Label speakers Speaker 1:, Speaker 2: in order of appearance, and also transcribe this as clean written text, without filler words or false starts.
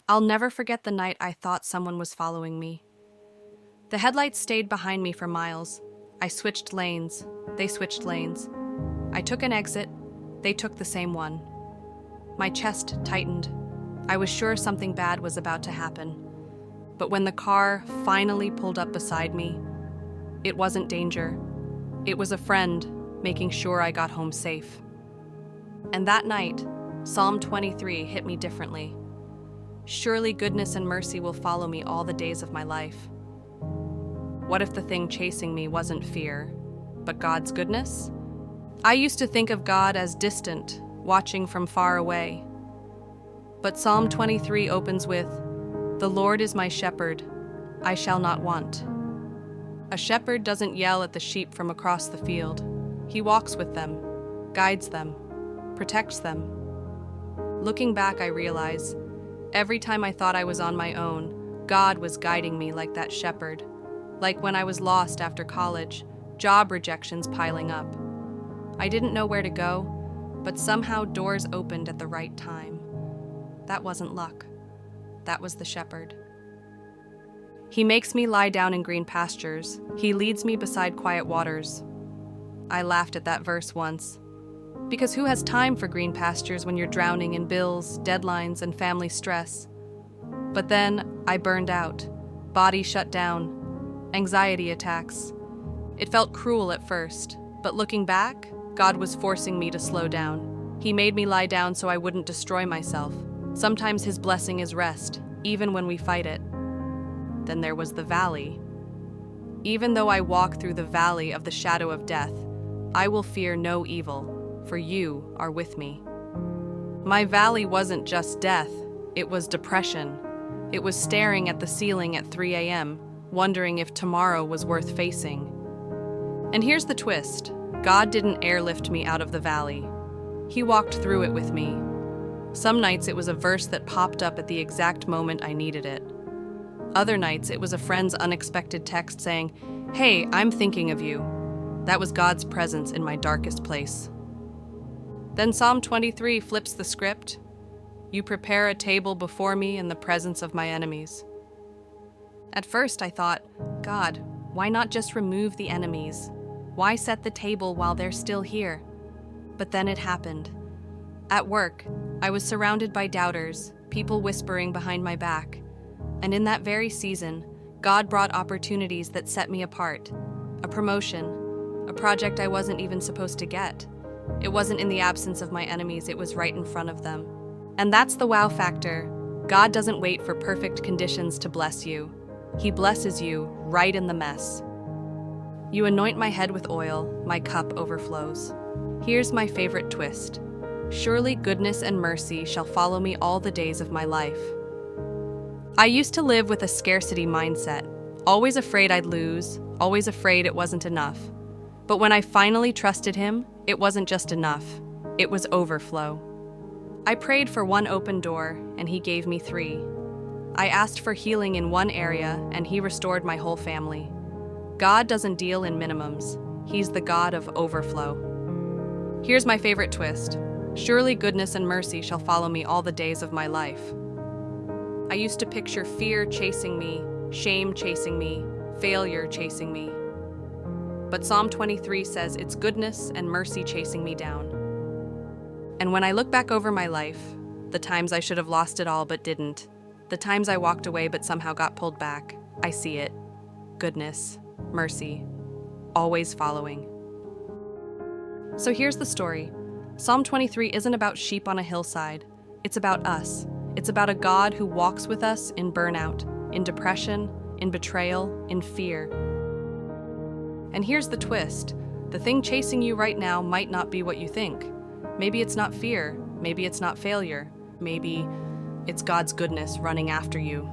Speaker 1: I'll never forget the night I thought someone was following me. The headlights stayed behind me for miles. I switched lanes. They switched lanes. I took an exit. They took the same one. My chest tightened. I was sure something bad was about to happen. But when the car finally pulled up beside me, it wasn't danger. It was a friend making sure I got home safe. And that night, Psalm 23 hit me differently. Surely goodness and mercy will follow me all the days of my life. What if the thing chasing me wasn't fear, but God's goodness? I used to think of God as distant, watching from far away. But Psalm 23 opens with, "The Lord is my shepherd, I shall not want." A shepherd doesn't yell at the sheep from across the field. He walks with them, guides them, protects them. Looking back, I realize, every time I thought I was on my own, God was guiding me like that shepherd. Like when I was lost after college, job rejections piling up. I didn't know where to go, but somehow doors opened at the right time. That wasn't luck. That was the shepherd. He makes me lie down in green pastures. He leads me beside quiet waters. I laughed at that verse once. Because who has time for green pastures when you're drowning in bills, deadlines, and family stress? But then I burned out. Body shut down. Anxiety attacks. It felt cruel at first, but looking back, God was forcing me to slow down. He made me lie down so I wouldn't destroy myself. Sometimes His blessing is rest, even when we fight it. Then there was the valley. Even though I walk through the valley of the shadow of death, I will fear no evil, for you are with me. My valley wasn't just death, it was depression. It was staring at the ceiling at 3 a.m., wondering if tomorrow was worth facing. And here's the twist. God didn't airlift me out of the valley. He walked through it with me. Some nights it was a verse that popped up at the exact moment I needed it. Other nights it was a friend's unexpected text saying, "Hey, I'm thinking of you." That was God's presence in my darkest place. Then Psalm 23 flips the script. "You prepare a table before me in the presence of my enemies." At first I thought, God, why not just remove the enemies? Why set the table while they're still here? But then it happened. At work, I was surrounded by doubters, people whispering behind my back. And in that very season, God brought opportunities that set me apart. A promotion, a project I wasn't even supposed to get. It wasn't in the absence of my enemies, it was right in front of them. And that's the wow factor. God doesn't wait for perfect conditions to bless you. He blesses you right in the mess. You anoint my head with oil, my cup overflows. Here's my favorite twist. Surely goodness and mercy shall follow me all the days of my life. I used to live with a scarcity mindset, always afraid I'd lose, always afraid it wasn't enough. But when I finally trusted Him, it wasn't just enough, it was overflow. I prayed for one open door, and He gave me 3. I asked for healing in one area, and He restored my whole family. God doesn't deal in minimums. He's the God of overflow. Here's my favorite twist. Surely goodness and mercy shall follow me all the days of my life. I used to picture fear chasing me, shame chasing me, failure chasing me. But Psalm 23 says it's goodness and mercy chasing me down. And when I look back over my life, the times I should have lost it all but didn't, the times I walked away but somehow got pulled back, I see it. Goodness, mercy, always following. So here's the story. Psalm 23 isn't about sheep on a hillside. It's about us. It's about a God who walks with us in burnout, in depression, in betrayal, in fear. And here's the twist. The thing chasing you right now might not be what you think. Maybe it's not fear. Maybe it's not failure. Maybe it's God's goodness running after you.